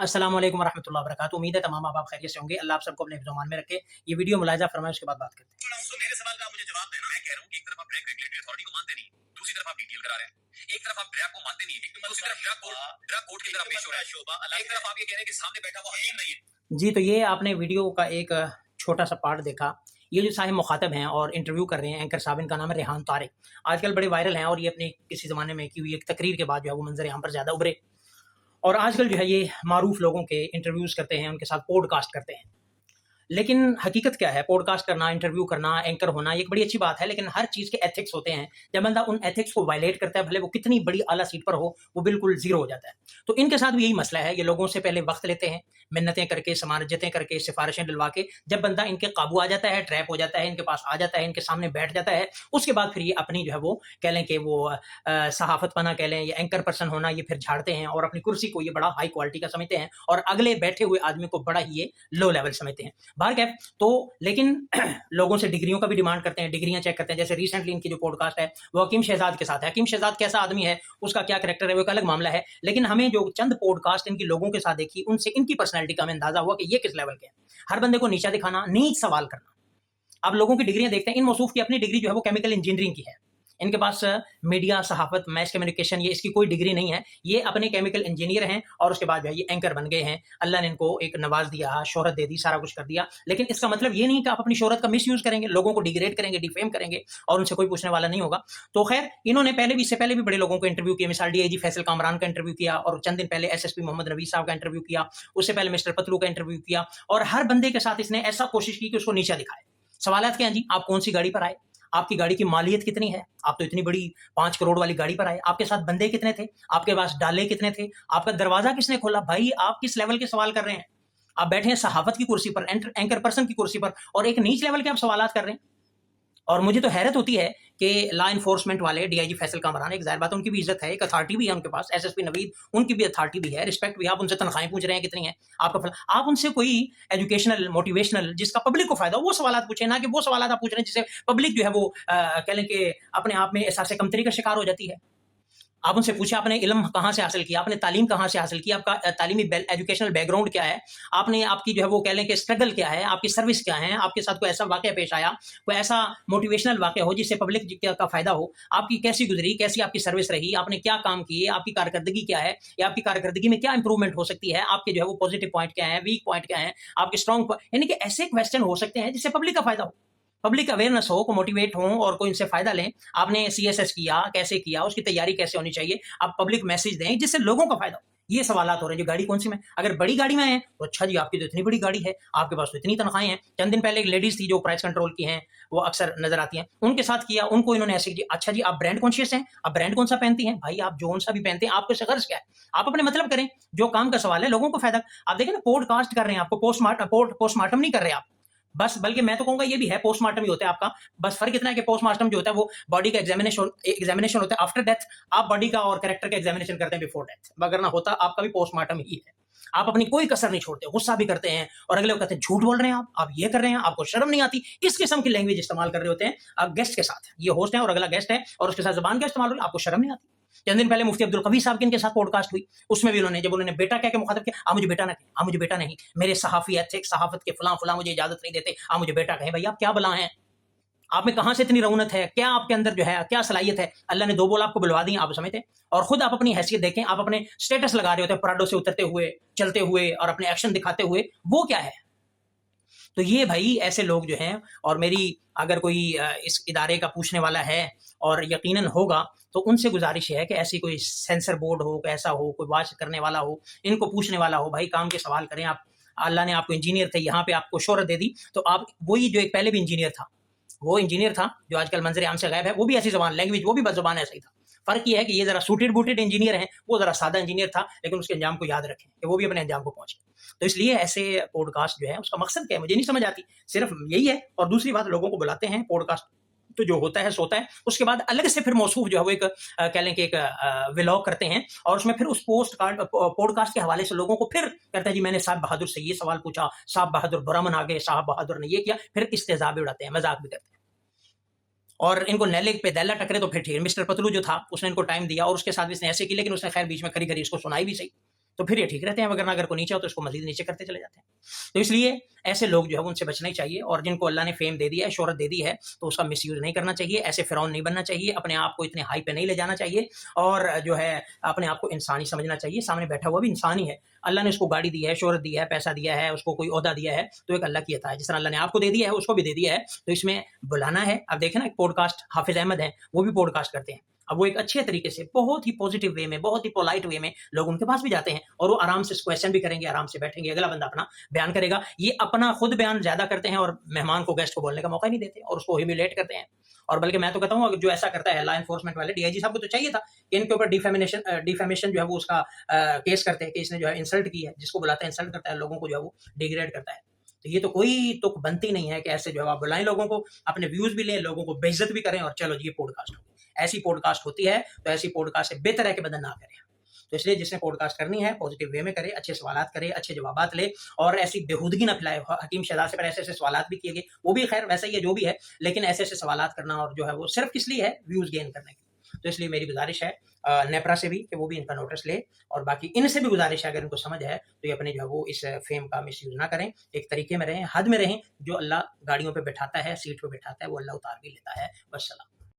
अस्सलाम वालेकुम रहमतुल्लाहि व बरकातहू। उम्मीद है तमाम आप खैरियत से होंगे। अल्लाह आप सबको अपने हिफ्ज़-ओ-मान में रखे। ये वीडियो मुलाहिज़ा फरमाएं, उसके बाद बात करते हैं। तो मेरे सवाल का आप मुझे जवाब देना। मैं कह रहा हूँ कि एक तरफ आप रेगुलेटरी अथॉरिटी को मानते नहीं, दूसरी तरफ आप डीटीएल करा रहे हैं। एक तरफ आप ड्रैग को मानते नहीं, दूसरी तरफ ड्रग कोर्ट की तरफ पेश हो रहा है। एक तरफ आप ये कह रहे हैं कि सामने बैठा हुआ हकीम नहीं है। जी, तो ये आपने वीडियो का एक छोटा सा पार्ट देखा। ये जो साहिब मुखातब हैं और इंटरव्यू कर रहे हैं, एंकर साहब, इनका नाम है रेहान तारिक। आजकल बड़े वायरल हैं और ये अपने किसी ज़माने में की हुई एक तकरीर के बाद जो है वो मंजर यहाँ पर ज़्यादा उभरे। और आजकल जो है ये मारूफ लोगों के इंटरव्यूज़ करते हैं, उनके साथ पॉडकास्ट करते हैं। लेकिन हकीकत क्या है? पॉडकास्ट करना, इंटरव्यू करना, एंकर होना, ये एक बड़ी अच्छी बात है, लेकिन हर चीज़ के एथिक्स होते हैं। जब बंदा उन एथिक्स को वायलेट करता है, भले वो कितनी बड़ी आला सीट पर हो, वो बिल्कुल ज़ीरो हो जाता है। तो इनके साथ भी यही मसला है, ये लोगों से पहले वक़्त लेते हैं, मिन्नतें करके, समानजतें करके, सिफ़ारिशें डलवा के, जब बंदा इनके काबू आ जाता है, ट्रैप हो जाता है, इनके पास आ जाता है, इनके सामने बैठ जाता है, उसके बाद फिर ये अपनी जो है वो कह लें कि वो सहाफ़तपना कह लें या एंकर पर्सन होना, ये फिर झाड़ते हैं और अपनी कुर्सी को ये बड़ा हाई क्वालिटी का समझते हैं और अगले बैठे हुए आदमी को बड़ा ही ये लो लेवल समझते हैं। बहरकैफ़ तो लेकिन लोगों से डिग्रियों का भी डिमांड करते हैं, डिग्रियां चेक करते हैं। जैसे रिसेंटली इनकी जो पॉडकास्ट है वो हकीम शहजाद के साथ है। हकीम शहजाद कैसा आदमी है, उसका क्या कैरेक्टर है, वो एक अलग मामला है। लेकिन हमें जो चंद पॉडकास्ट इनकी लोगों के साथ देखी, उनसे इनकी पर्सनैलिटी का हमें अंदाजा हुआ कि ये किस लेवल के हैं। हर बंदे को नीचा दिखाना, नीच सवाल करना। अब लोगों की डिग्रियां देखते हैं, इन मौसूफ की अपनी डिग्री जो है वो केमिकल इंजीनियरिंग की है। इनके पास मीडिया, सहाफत, मैस कम्युनिकेशन, ये इसकी कोई डिग्री नहीं है। ये अपने केमिकल इंजीनियर हैं और उसके बाद जो है ये एंकर बन गए हैं। अल्लाह ने इनको एक नवाज दिया, शोहरत दे दी, सारा कुछ कर दिया। लेकिन इसका मतलब ये नहीं कि आप अपनी शोहरत का मिसयूज करेंगे, लोगों को डिग्रेड करेंगे, डिफेम करेंगे और उनसे कोई पूछने वाला नहीं होगा। तो खैर, इन्होंने इससे पहले भी बड़े लोगों को इंटरव्यू किया। मिसाल डीआईजी फैसल कामरान का इंटरव्यू किया और चंद दिन पहले एसएसपी मोहम्मद नबी साहब का इंटरव्यू किया। उससे पहले मिस्टर पतलू का इंटरव्यू किया और हर बंदे के साथ इसने ऐसा कोशिश की कि उसको नीचा दिखाए। सवालात क्या हैं जी? आप कौन सी गाड़ी पर आए? आपकी गाड़ी की मालियत कितनी है? आप तो इतनी बड़ी 5 करोड़ वाली गाड़ी पर आए। आपके साथ बंदे कितने थे? आपके पास डाले कितने थे? आपका दरवाजा किसने खोला? भाई, आप किस लेवल के सवाल कर रहे हैं? आप बैठे हैं सहाफत की कुर्सी पर, एंकर पर्सन की कुर्सी पर और एक नीच लेवल के आप सवालात कर रहे हैं। और मुझे तो हैरत होती है कि लॉ एनफोर्समेंट वाले डीआईजी फैसल कामरान, एक ज़ाहिर बात है उनकी भी इज्जत है, एक अथॉरिटी भी है उनके पास, एसएसपी नवीद, उनकी भी अथॉरिटी भी है, रिस्पेक्ट भी है। आप उनसे तनख्वाहें पूछ रहे हैं कितनी है, आपका आप उनसे कोई एजुकेशनल, मोटिवेशनल, जिसका पब्लिक को फायदा हो वो सवाल पूछे, ना कि वो सवाल आप पूछ रहे हैं जिससे पब्लिक जो है वो कह लें कि अपने आप में एहसास कमतरी का शिकार हो जाती है। आप उनसे पूछे आपने इल्म कहाँ से हासिल किया, आपने तालीम कहाँ से हासिल की, आपका तालीमी एजुकेशनल बैकग्राउंड क्या है, आपने आपकी जो है वो कह लें कि स्ट्रगल क्या है, आपकी सर्विस क्या है, आपके साथ कोई ऐसा वाक़या पेश आया, कोई ऐसा मोटिवेशनल वाक़या हो जिससे पब्लिक का फ़ायदा हो, आपकी कैसी गुजरी, कैसी आपकी सर्विस रही, आपने क्या काम किए, आपकी कारकर्दगी क्या है या आपकी कारकर्दगी में क्या इंप्रूवमेंट हो सकती है, आपके जो है वो पॉजिटिव पॉइंट क्या है, वीक पॉइंट क्या है, आपके स्ट्रॉन्ग, यानी कि ऐसे क्वेश्चन हो सकते हैं जिससे पब्लिक का फ़ायदा हो, पब्लिक अवेयरनेस हो, को मोटिवेट हो और कोई इनसे फ़ायदा लें। आपने सीएसएस किया, कैसे किया, उसकी तैयारी कैसे होनी चाहिए, आप पब्लिक मैसेज दें जिससे लोगों का फ़ायदा हो। ये सवालात हो रहे हैं, जो गाड़ी कौन-सी में, अगर बड़ी गाड़ी में हैं, तो अच्छा जी, आपकी तो इतनी बड़ी गाड़ी है, आपके पास तो इतनी तनख्वाहें हैं। चंद दिन पहले एक लेडीज़ थी जो प्राइस कंट्रोल की हैं, वो अक्सर नज़र आती हैं, उनके साथ किया, उनको इन्होंने ऐसे किया, अच्छा जी, आप ब्रांड कॉन्शियस हैं, आप ब्रांड कौन-सा पहनती हैं? भाई, आप जौन-सा भी पहनते हैं, आपको इससे गर्ज़ क्या है? आप अपने मतलब करें, जो काम का सवाल है, लोगों को फ़ायदा। आप देखें ना, पॉडकास्ट कर रहे हैं, आपको पोस्टमार्टम नहीं कर रहे आप। बस, बल्कि मैं तो कहूँगा ये भी है, पोस्टमार्टम ही होता है आपका। बस फ़र्क इतना है कि पोस्टमार्टम जो होता है वो बॉडी का एग्ज़ामिनेशन होता है आफ्टर डेथ, आप बॉडी का और कैरेक्टर का एग्ज़ामिनेशन करते हैं बिफोर डेथ। अगर ना होता, आपका भी पोस्टमार्टम ही है। आप अपनी कोई कसर नहीं छोड़ते, गुस्सा भी करते हैं और अगले को कहते हैं झूठ बोल रहे हैं आप ये कर रहे हैं, आपको शर्म नहीं आती। इस किस्म की लैंग्वेज इस्तेमाल कर रहे होते हैं गेस्ट के साथ। ये होस्ट है और अगला गेस्ट है और उसके साथ ज़बान का इस्तेमाल हो रहा है, आपको शर्म नहीं आती। चंद दिन पहले मुफ्ती अब्दुल कवी साहब की इनके साथ पॉडकास्ट हुई, उसमें भी उन्होंने जब उन्होंने बेटा कह के मुखातब किया, आप मुझे बेटा ना कहें, आप मुझे बेटा नहीं, मेरे सहाफ़ी एथिक्स, सहाफ़त के फलां मुझे इजाज़त नहीं देते, आप मुझे बेटा कहें। भई, आप क्या बला हैं? आप में कहाँ से इतनी रऊनत है? क्या आपके अंदर जो है, क्या सलाहियत है? अल्लाह ने 2 बोल आपको बुलवा दी, आप समझते हैं? और खुद आप अपनी हैसियत देखें, आप अपने स्टेटस लगा रहे होते हैं, पराडों से उतरते हुए, चलते हुए और अपने एक्शन दिखाते हुए, वो क्या है? तो ये भाई ऐसे लोग जो हैं, और मेरी अगर कोई इस इदारे का पूछने वाला है और यकीनन होगा, तो उनसे गुजारिश है कि ऐसी कोई सेंसर बोर्ड हो, कोई ऐसा हो, कोई वाच करने वाला हो, इनको पूछने वाला हो, भाई काम के सवाल करें आप। अल्लाह ने आपको इंजीनियर थे, यहाँ पे आपको शोहरत दे दी, तो आप वही जो एक पहले भी इंजीनियर था, वो इंजीनियर था जो आजकल मंजर आम से गायब है, वो भी ऐसी ज़बान, लैंग्वेज, वो भी बस ज़बान ऐसा ही था। फ़र्क ये है कि ये ज़रा सूटेड बूटेड इंजीनियर हैं, वो ज़रा सादा इंजीनियर था, लेकिन उसके अंजाम को याद रखें कि वो भी अपने अंजाम को पहुँचे। तो इसलिए ऐसे पॉडकास्ट जो है, उसका मकसद क्या है मुझे नहीं समझ आती। सिर्फ यही है, और दूसरी बात, लोगों को बुलाते हैं पॉडकास्ट, तो जो होता है सोता है, उसके बाद अलग से फिर मौसूफ जो है वो एक कह लें कि एक व्लॉग करते हैं और उसमें फिर उस पॉडकास्ट के हवाले से लोगों को फिर कहते हैं जी मैंने साहब बहादुर से ये सवाल पूछा, साहब बहादुर बुरा मना गए, साहब बहादुर ने ये किया, फिर इस्तेज़ा भी उड़ाते हैं, मजाक भी करते हैं। और इनको नैले पे दैला टकरे तो फिर ठीक है। मिस्टर पतलू जो था, उसने इनको टाइम दिया और उसके साथ भी इसने ऐसे की, लेकिन उसने खैर बीच में खरी-खरी इसको सुनाई भी सही। تو پھر یہ ٹھیک رہتے ہیں، وغیرہ اگر کوئی نیچے ہو تو اس کو مزید نیچے کرتے چلے جاتے ہیں. تو اس لیے ایسے لوگ جو ہے ان سے بچنا ہی چاہیے، اور جن کو اللہ نے فیم دے دیا ہے، شہرت دے دی ہے، تو اس کا مس یوز نہیں کرنا چاہیے. ایسے فرعون نہیں بننا چاہیے، اپنے آپ کو اتنے ہائی پہ نہیں لے جانا چاہیے، اور جو ہے اپنے آپ کو انسانی سمجھنا چاہیے. سامنے بیٹھا ہوا بھی انسان ہی ہے، اللہ نے اس کو گاڑی دی ہے، شہرت دی ہے، پیسہ دیا ہے، اس کو کوئی عہدہ دیا ہے، تو ایک اللہ کی عطا ہے. جس طرح اللہ نے آپ کو دے دیا ہے اس کو بھی دے دیا ہے. تو اس میں بلانا ہے. اب دیکھیں نا ایک پوڈ کاسٹ حافظ احمد ہیں، وہ بھی پوڈ کاسٹ کرتے ہیں. اب وہ ایک اچھے طریقے سے بہت ہی پازیٹیو وے میں، بہت ہی پولائٹ وے میں لوگ ان کے پاس بھی جاتے ہیں، اور وہ آرام سے کویشچن بھی کریں گے، آرام سے بیٹھیں گے، اگلا بندہ اپنا بیان کرے گا. یہ اپنا خود بیان زیادہ کرتے ہیں، اور مہمان کو، گیسٹ کو بولنے کا موقع نہیں دیتے، اور اس کو ہیومیلیٹ کرتے ہیں. اور بلکہ میں تو کہتا ہوں اگر جو ایسا کرتا ہے لا انفورسمنٹ والے، ڈی آئی جی صاحب کو تو چاہیے تھا کہ ان کے اوپر ڈیفیمیشن جو ہے وہ اس کا کیس کرتے ہیں کہ اس نے جو ہے انسلٹ کی ہے، جس کو بلاتا ہے انسلٹ کرتا ہے، لوگوں کو جو ہے وہ ڈیگریڈ کرتا ہے. تو یہ تو کوئی تک بنتی نہیں ہے کہ ایسے جو ہے آپ بلائیں لوگوں کو، اپنے ویوز بھی لیں، لوگوں کو بے عزت بھی کریں، اور چلو جی یہ پوڈ کاسٹ ہوگی. ایسی پوڈ کاسٹ ہوتی ہے، تو ایسی پوڈ کاسٹ سے بہتر ہے کہ بندہ نہ کرے. تو اس لیے جس نے پوڈ کاسٹ کرنی ہے پازیٹیو وے میں کرے، اچھے سوالات کرے، اچھے جوابات لے، اور ایسی بےہودگی نہ پھیلائے. حکیم شہزاد سے پر ایسے ایسے سوالات بھی کیے گئے، وہ بھی خیر ویسا ہی ہے جو بھی ہے، لیکن ایسے ایسے سوالات کرنا اور جو ہے وہ صرف کس لیے ہے؟ ویوز گین کرنے کے. تو اس لیے میری گزارش ہے نیپرا سے بھی کہ وہ بھی ان کا نوٹس لے، اور باقی ان سے بھی گزارش ہے اگر ان کو سمجھ ہے تو یہ اپنے جو ہے وہ اس فیم کا مس یوز نہ کریں، ایک طریقے میں رہیں، حد میں رہیں. جو اللہ گاڑیوں پہ بٹھاتا ہے، سیٹ پہ بٹھاتا ہے، وہ اللہ اتار بھی لیتا ہے. والسلام.